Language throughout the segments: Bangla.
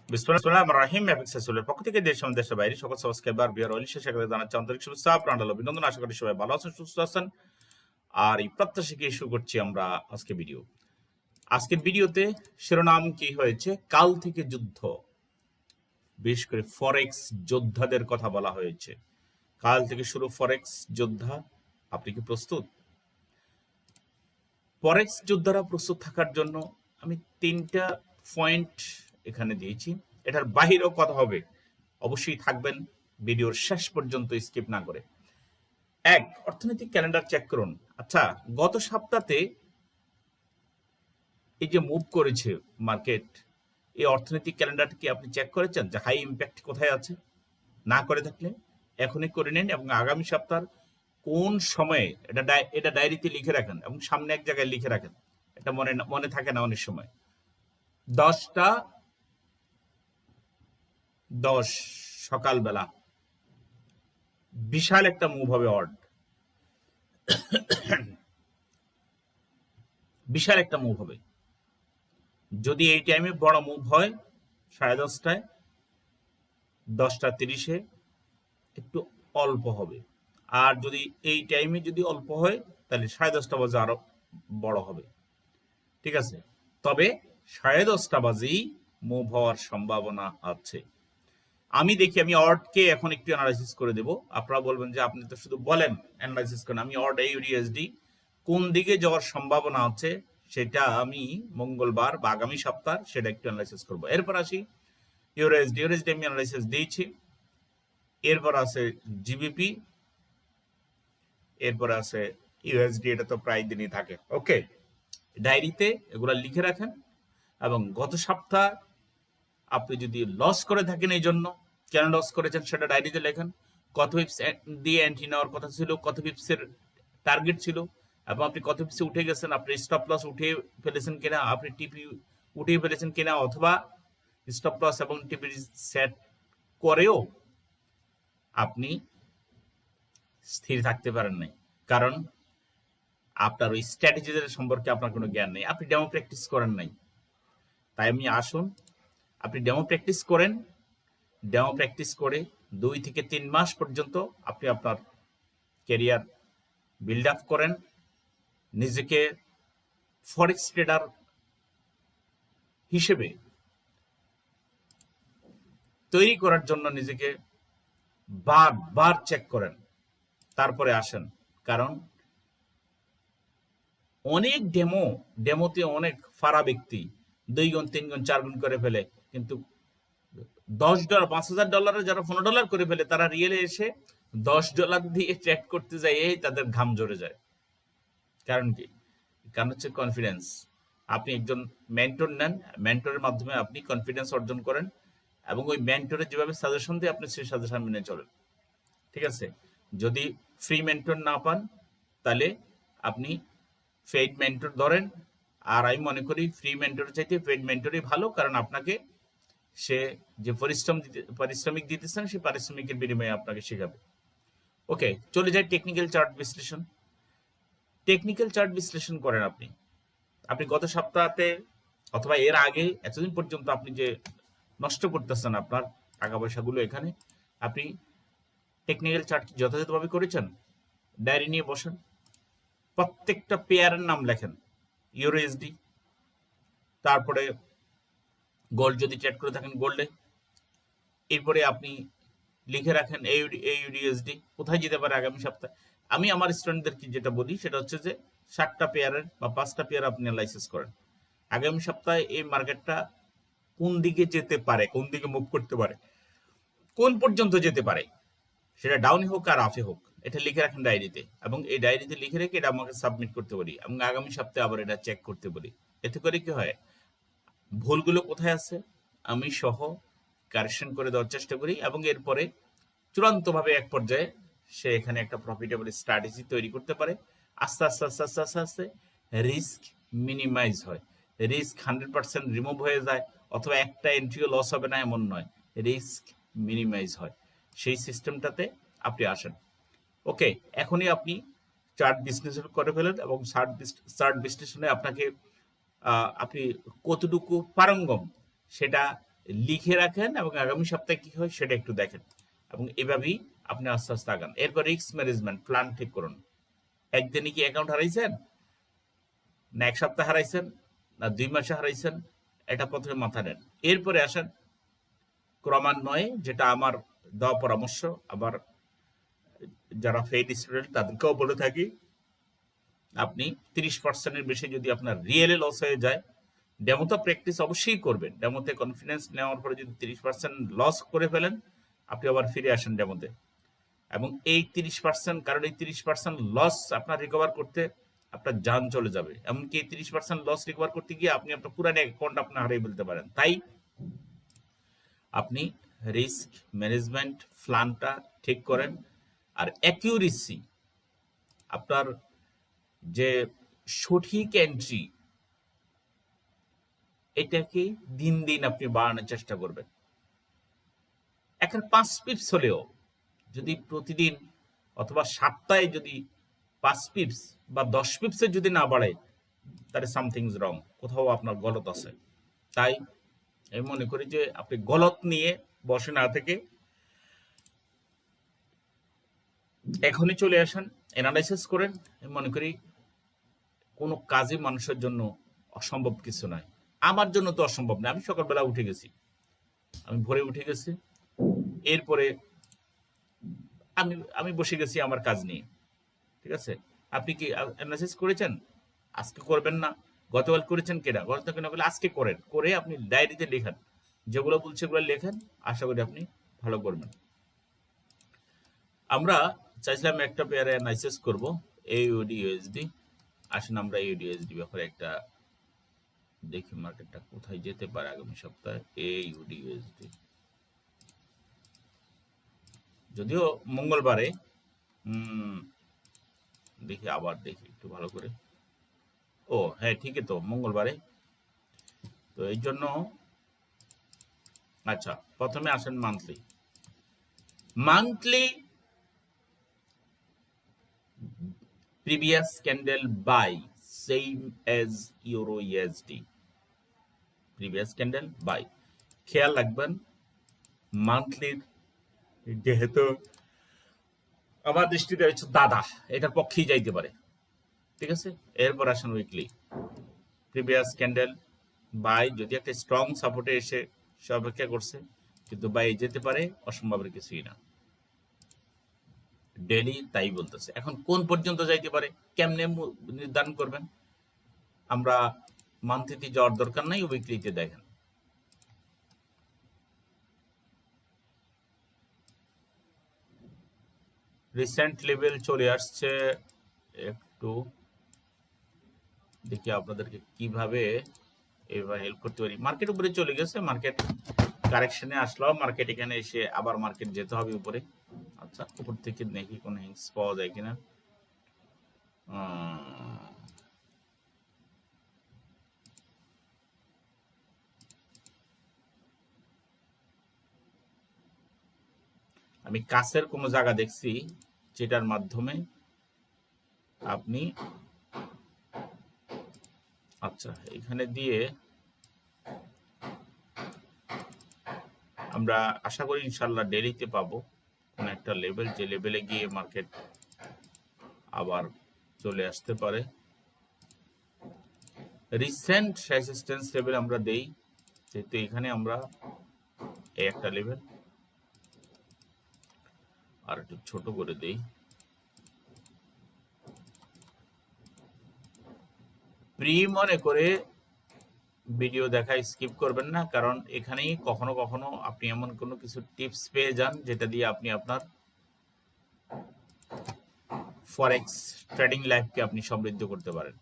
বিসমিল্লাহির রহিম এফএক্সেসুলের পক্ষ থেকে দেশ এবং দেশের বাইরে সকল সাবস্ক্রাইবার বিয়ার অলি শেষে জানাচ্ছি আন্তরিক শুভেচ্ছা আপনার অভিনন্দন। আশা করি সবাই ভালো আছেন, সুস্থ আছেন। আর এই প্রত্যাশাকে শুরু করছি আমরা আজকের ভিডিওতে শিরোনাম কি হয়েছে, কাল থেকে যুদ্ধ। বিশেষ করে ফরেক্স যোদ্ধাদের কথা বলা হয়েছে। কাল থেকে শুরু ফরেক্স যোদ্ধা। আপনি কি প্রস্তুত? ফরেক্স যোদ্ধারা প্রস্তুত থাকার জন্য আমি 3টা পয়েন্ট এখানে দিয়েছি। এটার বাহিরেও কথা হবে, অবশ্যই থাকবেন ভিডিওর শেষ পর্যন্ত স্কিপ না করে। এক, অর্থনৈতিক ক্যালেন্ডার চেক করুন। আচ্ছা, গত সপ্তাহে এই যে মুভ করেছে মার্কেট, এই অর্থনৈতিক ক্যালেন্ডারটা কি আপনি চেক করেছেন যে হাই ইম্প্যাক্ট কোথায় আছে? না করে থাকলে এখনই করে নিন এবং আগামী সপ্তাহ কোন সময়ে এটা ডায়েরিতে লিখে রাখেন এবং সামনে এক জায়গায় লিখে রাখেন। এটা মনে থাকে না অনেক সময়। 10টা 10 সকালবেলা বিশাল একটা মুভ হবে, বিশাল একটা মুভ হবে। যদি এই টাইমে বড় মুভ হয় 10:30টায়, 10টা 30-এ একটু অল্প হবে। আর যদি এই টাইমে যদি অল্প হয় তাহলে 10:30টা বাজে আরো বড় হবে। ঠিক আছে, তবে 10:30টা বাজেই মুভ হওয়ার সম্ভাবনা আছে। আমি অর্ডকে এখন একটু অ্যানালাইসিস করে দেব। আপনারা বলবেন যে আপনি তো শুধু বলেন অ্যানালাইসিস করেন। আমি অর্ড ইউএসডি কোন দিকে যাওয়ার সম্ভাবনা আছে সেটা আমি মঙ্গলবার বা আগামী সপ্তাহ সেটা একটু অ্যানালাইসিস করব। এরপর আসি ইউএসডি আমি অ্যানালাইসিস দিয়েছি। এরপর আছে জিবিপি, এরপর আছে ইউএসডি। এটা তো প্রায় দিনই থাকে। ওকে, ডায়েরিতে এগুলা লিখে রাখেন এবং গত সপ্তাহ আপনি যদি লস করে থাকেন, এই জন্য কেন লস করেছেন সেটা ডায়েরিতে লেখেন। কত পিপস দিয়ে এন্ট্রি নেওয়ার কথা ছিল, কত পিপসের টার্গেট ছিল এবং আপনি কত পিপসে উঠে গেছেন, আপনি স্টপ লস উঠে ফেলেছেন কিনা, আপনি টিপি উঠে ফেলেছেন কিনা, অথবা স্টপ লস এবং টিপি সেট করেও আপনি স্থির থাকতে পারেন নাই, কারণ আপনার ওই স্ট্র্যাটেজিদের সম্পর্কে আপনার কোনো জ্ঞান নেই, আপনি ডেমো প্র্যাকটিস করেন নাই। তাই আমি আসুন আপনি ডেমো প্র্যাকটিস করেন। ডেমো প্র্যাকটিস করে 2 থেকে 3 মাস পর্যন্ত আপনি আপনার ক্যারিয়ার বিল্ড আপ করেন। নিজেকে ফরেক্স ট্রেডার হিসেবে তৈরি করার জন্য নিজেকে বারবার চেক করেন, তারপরে আসেন। কারণ অনেক ডেমোতে অনেক ফারা ব্যক্তি 2 গুণ 3 গুণ 4 গুণ করে ফেলে, কিন্তু $10 $5,000 যারা $15 করে ফেলে, তারা রিয়েলে এসে $10 দিয়ে ট্রেড করতে যায়, এই তাদের ঘাম ঝরে যায়। কারণ কি? কারণ হচ্ছে কনফিডেন্স। আপনি একজন মেন্টর নেন, মেন্টরের মাধ্যমে আপনি কনফিডেন্স অর্জন করেন এবং ওই মেন্টরের যেভাবে সাজেশন দিয়ে আপনি সেই সাজেশন মেনে চলেন। ঠিক আছে, যদি ফ্রি মেন্টর না পান তাহলে আপনি পেইড মেন্টর ধরেন। আর আমি মনে করি ফ্রি মেন্টর চাইতে পেইড মেন্টরই ভালো, কারণ আপনাকে সে যে পারিশ্রমিক দিতেছেন সেই পারিশ্রমিকের বিনিময়ে আপনাকে শেখাবে। ওকে, চলে যায় টেকনিক্যাল চার্ট বিশ্লেষণ। টেকনিক্যাল চার্ট বিশ্লেষণ করেন আপনি গত সপ্তাহে অথবা এর আগে এতদিন পর্যন্ত আপনি যে নষ্ট করতেছেন আপনার টাকা পয়সাগুলো, এখানে আপনি টেকনিক্যাল চার্ট যথাযথভাবে করেছেন? ডায়েরি নিয়ে বসেন, প্রত্যেকটা পেয়ারের নাম লেখেন। ইউএসডি, তারপরে গোল্ড যদি ট্রেড করে থাকেন গোল্ডে, এরপরে আপনি লিখে রাখেন এইউডিএসডি কোথায় যেতে পারে আগামী সপ্তাহে। আমি আমার স্টুডেন্টদেরকে যেটা বলি সেটা হচ্ছে যে 7টা পেয়ারের বা 5টা পেয়ার আপনি অ্যানালাইসিস করেন। আগামী সপ্তাহে এই মার্কেটটা কোন দিকে যেতে পারে, কোন দিকে মুভ করতে পারে, কোন পর্যন্ত যেতে পারে, সেটা ডাউনে হোক আর আপে হোক, এটা লিখে রাখেন ডায়েরিতে। এবং এই ডায়েরিতে লিখে রেখে এটা আমাকে সাবমিট করতে বলি এবং আগামী সপ্তাহে আবার এটা চেক করতে বলি। এতে করে কি হয়, ভুলগুলো কোথায় আছে আমি সহ কারেকশন করে দেওয়ার চেষ্টা করি এবং এরপরে চূড়ান্তভাবে এক পর্যায়ে সে এখানে একটা প্রফিটেবল স্ট্র্যাটেজি তৈরি করতে পারে। আস্তে আস্তে আস্তে আস্তে আস্তে আস্তে রিস্ক মিনিমাইজ হয়, রিস্ক 100% রিমুভ হয়ে যায়, অথবা একটা এন্ট্রিও লস হবে না এমন নয়, রিস্ক মিনিমাইজ হয়। সেই সিস্টেমটাতে আপনি আসেন। ওকে, এখনই আপনি চার্ট বিশ্লেষণ করে ফেলেন এবং চার্ট বিশ্লেষণে আপনি কতটুকু পারঙ্গম সেটা লিখে রাখেন এবং আগামী সপ্তাহে কি হয় সেটা একটু দেখেন, এবং এভাবেই আপনি আস্তে আস্তে আগান। এরপর রিস্ক ম্যানেজমেন্ট প্ল্যান ঠিক করুন। একদিনে কি অ্যাকাউন্ট হারাইছেন, না এক সপ্তাহ হারাইছেন, না 2 মাসে হারাইছেন, এটা প্রথমে মাথা নেন। এরপরে আসেন ক্রমান্বয়ে, যেটা আমার দেওয়া পরামর্শ, আবার যারা ফেইড স্টুডেন্ট তাদেরকেও বলে থাকি, আপনি 30%-এর বেশি যদি আপনার রিয়েলে লস হয়ে যায়, ডেমোতে প্র্যাকটিস অবশ্যই করবেন। ডেমোতে কনফিডেন্স নেওয়ার পরে যদি 30% লস করে ফেলেন, আপনি আবার ফিরে আসেন ডেমোতে। এবং এই 30%, কারণ এই 30% লস আপনার রিকভার করতে আপনার জান চলে যাবে। এমনকি এই 30% লস রিকভার করতে গিয়ে আপনি আপনার পুরানো অ্যাকাউন্ট আপনি হারিয়ে ফেলতে পারেন। তাই আপনি রিস্ক ম্যানেজমেন্ট প্ল্যানটা ঠিক করেন। আর অ্যাকিউরেসি, আপনার যে সঠিক এন্ট্রি, এটাকে দিন দিন আপনি বাড়ানোর চেষ্টা করবেন। এখন 5 পিপস হলেও যদি প্রতিদিন অথবা সপ্তাহে যদি 5 পিপস বা 10 পিপসের যদি না বাড়ে, তাহলে সামথিং ইজ রং, কোথাও আপনার গলত আছে। তাই আমি মনে করি যে আপনি গলত নিয়ে বসে না থেকে এখনই চলে আসেন, অ্যানালাইসিস করেন। আমি মনে করি কোনো কাজই মানুষের জন্য অসম্ভব কিছু নয়। আমার জন্য তো অসম্ভব না। আমি সকালবেলা উঠে গেছি, আমি ভোরে উঠে গেছি, এরপরে আমি আমি বসে গেছি আমার কাজ নিয়ে। ঠিক আছে, আপনি কি অ্যানালাইসিস করেছেন? আজকে করবেন না, গতকাল করেছেন কেনা, গতকাল কেনা করলে আজকে করেন, করে আপনি ডায়েরিতে লেখেন, যেগুলো বলছে ওগুলো লেখেন। আশা করি আপনি ভালো করবেন। আমরা চাইছিলাম একটা পেয়ারে অ্যানালাইসিস করবো, AUD USD। আসেন আমরা AUD USD ব্যাপারে একটা দেখি মার্কেটটা কোথায় যেতে পারে আগামী সপ্তাহে। AUD USD যদিও মঙ্গলবারে, দেখি আবার দেখি একটু ভালো করে। ও হ্যাঁ, ঠিকই তো, মঙ্গলবারে। তো এই জন্য আচ্ছা, প্রথমে আসেন monthly. Monthly previous candle buy same as euro USD, previous candle buy. খেয়াল রাখবেন মান্থলির, যেহেতু আমার দৃষ্টিতে হচ্ছে দাদা, এটার পক্ষেই যাইতে পারে। ঠিক আছে, এরপর আসেন উইকলি। প্রিভিয়াস ক্যান্ডেল বাই, যদি একটা স্ট্রং সাপোর্টে এসে সে অপেক্ষা করছে, কিন্তু বাই যেতে পারে, অসম্ভবের কিছুই না। ডেলি তাই বলতেছে। এখন কোন পর্যন্ত যাইতে পারে, কেমনে নির্ধারণ করবেন? আমরা মান্থলিতে যাওয়ার দরকার নাই, উইকলিতে দেখেন। রিসেন্ট লেভেল চলে আসছে, একটু দেখি আপনাদেরকে কিভাবে এবার হেল্প করতে পারি। মার্কেট উপরে চলে গেছে, মার্কেট কারেকশনে আসলো, মার্কেট এখানে এসে আবার মার্কেট যেতে হবে উপরে। আচ্ছা, উপর থেকে দেখি কোনো হিংস পাওয়া যায় কিনা। আমি কাছের কোনো জায়গা দেখছি যেটার মাধ্যমে আপনি, আচ্ছা এখানে দিয়ে আমরা আশা করি ইনশাল্লাহ ডেলিতে পাবো কোন একটা লেভেল, যে লেভেলে গিয়ে মার্কেট আবার চলে আসতে পারে। রিসেন্ট রেজিস্ট্যান্স লেভেল আমরা দেই, যেহেতু এখানে আমরা এই একটা লেভেল, আর একটু ছোট করে দেই। প্রি মনে করে ভিডিও দেখা স্কিপ করবেন না, কারণ এখানেই কখনো কখনো আপনি এমন কোনো কিছু টিপস পেয়ে যান যেটা দিয়ে আপনি আপনার ফরেক্স ট্রেডিং লাইফকে আপনি সমৃদ্ধ করতে পারেন।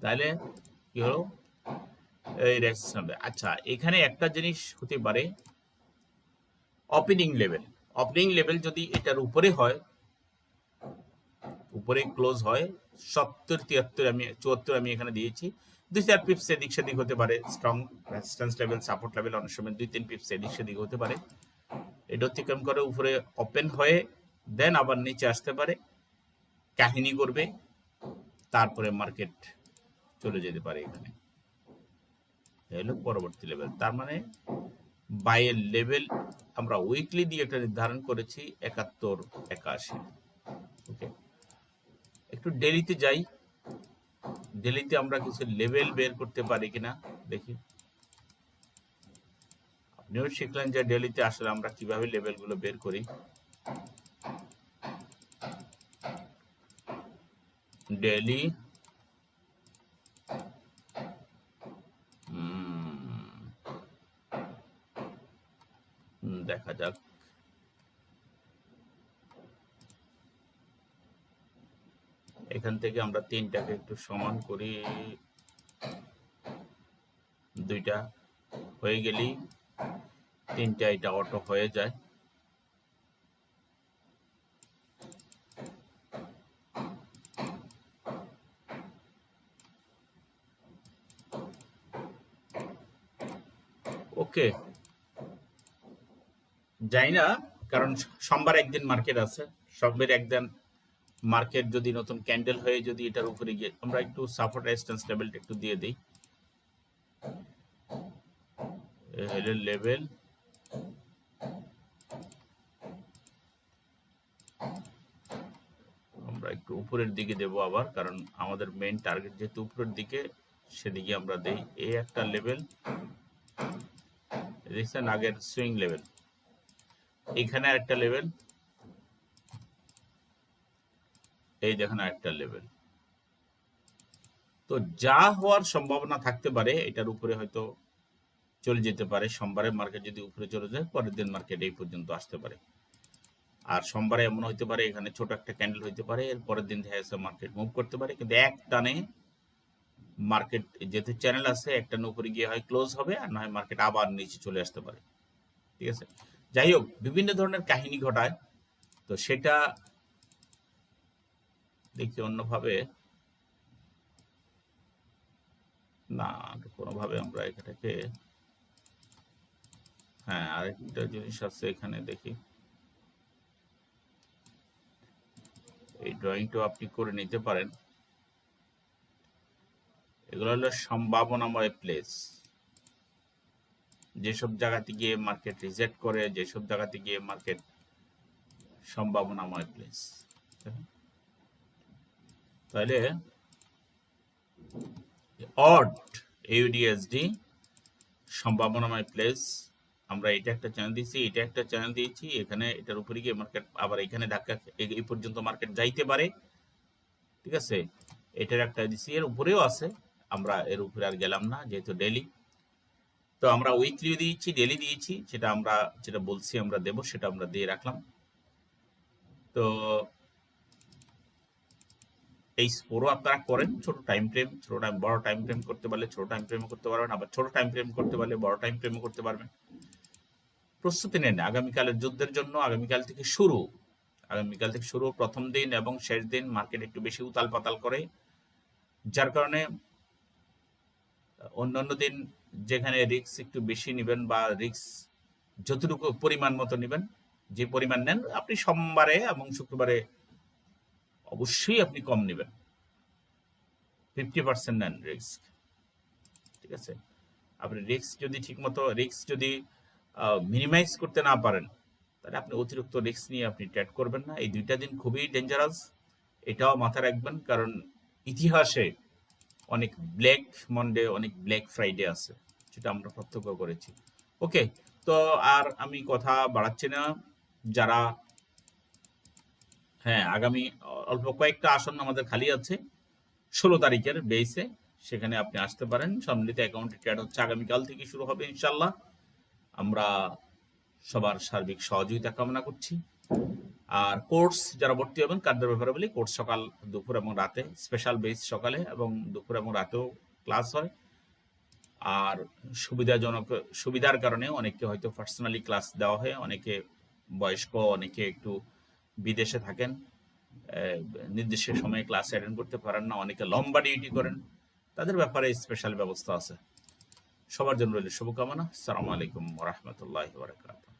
তাহলে কি হলো, এই রেজিস্ট্যান্স। আচ্ছা, এখানে একটা জিনিস হতে পারে, ওপেনিং লেভেল। ওপেনিং লেভেল যদি এটার উপরে হয়, উপরে ক্লোজ হয় 70, 73, আমি 74 আমি এখানে দিয়েছি, 2-4 পিপস এদিক সেদিক হতে পারে। Strong resistance level, support level অনেক সময় 2-3 পিপস এদিক সেদিক হতে পারে। এটা অতিক্রম করে উপরে ওপেন হয়ে দেন আবার নিচে আসতে পারে, কাহিনী করবে, তারপরে মার্কেট চলে যেতে পারে এখানে। হলো পরবর্তী লেভেল। তার মানে বাইয়ের লেভেল আমরা উইকলি দিয়ে একটা নির্ধারণ করেছি 71-81। ওকে, একটু ডেলিতে যাই। ডেলিতে আমরা কিছু লেভেল বের করতে পারি কিনা দেখি। আপনিও শিখলেন যে ডেলিতে আসলে আমরা কিভাবে লেভেলগুলো বের করি। ডেলি দেখা যাক। এখান থেকে আমরা 3টাকে একটু সমান করি, 2টা হয়ে গেলেই 3টা এটা অটো হয়ে যায়। ওকে, যাই না, কারণ সোমবার একদিন মার্কেট আছে। সোমবার একদিন মার্কেট যদি নতুন ক্যান্ডেল হয়ে যদি এটার উপরে গিয়ে আমরা একটু সাপোর্ট রেজিস্ট্যান্স লেভেলটা একটু দিয়ে দিই। লেভেল আমরা একটু উপরের দিকে দেব আবার, কারণ আমাদের মেইন টার্গেট যেহেতু উপরের দিকে, সেদিকে আমরা দেই। এই একটা লেভেল দেখছেন, আগের সুইং লেভেল। এখানে আরেকটা লেভেল, এই দেখেন আরেকটা লেভেল। তো যা হওয়ার সম্ভাবনা থাকতে পারে, এটার উপরে হয়তো চলে যেতে পারে। সোমবারের মার্কেট যদি উপরে চলে যায়, পরের দিন মার্কেট এই পর্যন্ত আসতে পারে। আর সোমবারে এমন হইতে পারে এখানে ছোট একটা ক্যান্ডেল হইতে পারে, এর পরের দিন দেখা যাচ্ছে মার্কেট মুভ করতে পারে। কিন্তু এক টানে মার্কেট যেহেতু চ্যানেল আছে, এক টানে উপরে গিয়ে হয় ক্লোজ হবে, আর না হয় মার্কেট আবার নিচে চলে আসতে পারে। ঠিক আছে, যাই হোক, বিভিন্ন ধরনের কাহিনী ঘটায়। তো সেটা দেখি অন্যভাবে না, কোনোভাবে আমরা এটাকে, হ্যাঁ আরেকটা জিনিস আছে এখানে দেখি। এই ড্রয়িংটাও আপনি করে নিতে পারেন। এগুলো হলো সম্ভাবনাময় প্লেস। যেসব জায়গাতে গিয়ে মার্কেট রিজেক্ট করে, যেসব জায়গাতে গিয়ে মার্কেট সম্ভাবনাময় প্লেস। তাহলে অড ইউডিএসডি সম্ভাবনাময় প্লেস, আমরা এটা একটা চ্যানেল দিয়েছি, এটা একটা চ্যানেল দিয়েছি। এখানে এটার উপরে গিয়ে মার্কেট আবার এখানে ধাক্কা, এই পর্যন্ত মার্কেট যাইতে পারে। ঠিক আছে, এটার একটা দিছি, এর উপরেও আছে, আমরা এর উপরে আর গেলাম না যেহেতু ডেলি। তো আমরা উইকলি দিয়েছি, ডেলি দিয়েছি, সেটা আমরা যেটা বলছি আমরা দেব, সেটা আমরা দিয়ে রাখলাম। তো এই স্পোরও আপনারা করেন, ছোট টাইম ফ্রেম, ছোট টাইম, বড় টাইম ফ্রেম করতে পারলে ছোট টাইম ফ্রেমও করতে পারবেন, আবার ছোট টাইম ফ্রেম করতে পারলে বড় টাইম ফ্রেমও করতে পারবেন। প্রস্তুতি নেন আগামীকালের যুদ্ধের জন্য। আগামীকাল থেকে শুরু, প্রথম দিন এবং শেষ দিন মার্কেট একটু বেশি উতাল পাতাল করে, যার কারণে অন্যান্য দিন যেখানে রিস্ক একটু বেশি নেবেন, বা রিস্ক যতটুকু পরিমাণ মতো নেবেন, যে পরিমাণ নেন আপনি সোমবারে এবং শুক্রবারে অবশ্যই আপনি কম নেবেন, 50% নেন রিস্ক। ঠিক আছে, আপনি রিস্ক যদি ঠিকমতো মিনিমাইজ করতে না পারেন, তাহলে আপনি অতিরিক্ত রিস্ক নিয়ে আপনি ট্রেড করবেন না। এই 2টা দিন খুবই ডেঞ্জারাস, এটাও মাথায় রাখবেন, কারণ ইতিহাসে অনেক ব্ল্যাক মন্ডে, অনেক ব্ল্যাক ফ্রাইডে আছে, সেটা আমরা প্রত্যক্ষ করেছি। ওকে, তো আর আমি কথা বাড়াচ্ছি না। যারা, হ্যাঁ, আগামী অল্প কয়েকটা আসন আমাদের খালি আছে 16 তারিখের বেসে, সেখানে আপনি আসতে পারেন। সম্মিলিত অ্যাকাউন্টে ট্রেড হচ্ছে আগামীকাল থেকে শুরু হবে ইনশাল্লাহ। আমরা সবার সার্বিক সহযোগিতা কামনা করছি। আর কোর্স যারা ভর্তি হবেন, কার্ডের ব্যাপারে বলি, কোর্স সকাল, দুপুর এবং রাতে, স্পেশাল বেস সকালে এবং দুপুর এবং রাতেও ক্লাস হয়। আর সুবিধার কারণে অনেকে হয়তো পার্সোনালি ক্লাস দেওয়া হয়, অনেকে বয়স্ক, অনেকে একটু বিদেশে থাকেন, নির্দিষ্ট সময়ে ক্লাস অ্যাটেন্ড করতে পারেন না, অনেকে লম্বা ডিউটি করেন, তাদের ব্যাপারে স্পেশাল ব্যবস্থা আছে। সবার জন্য রইল শুভকামনা। আসসালামু আলাইকুম ওয়া রাহমাতুল্লাহি ওয়া বারাকাতুহু।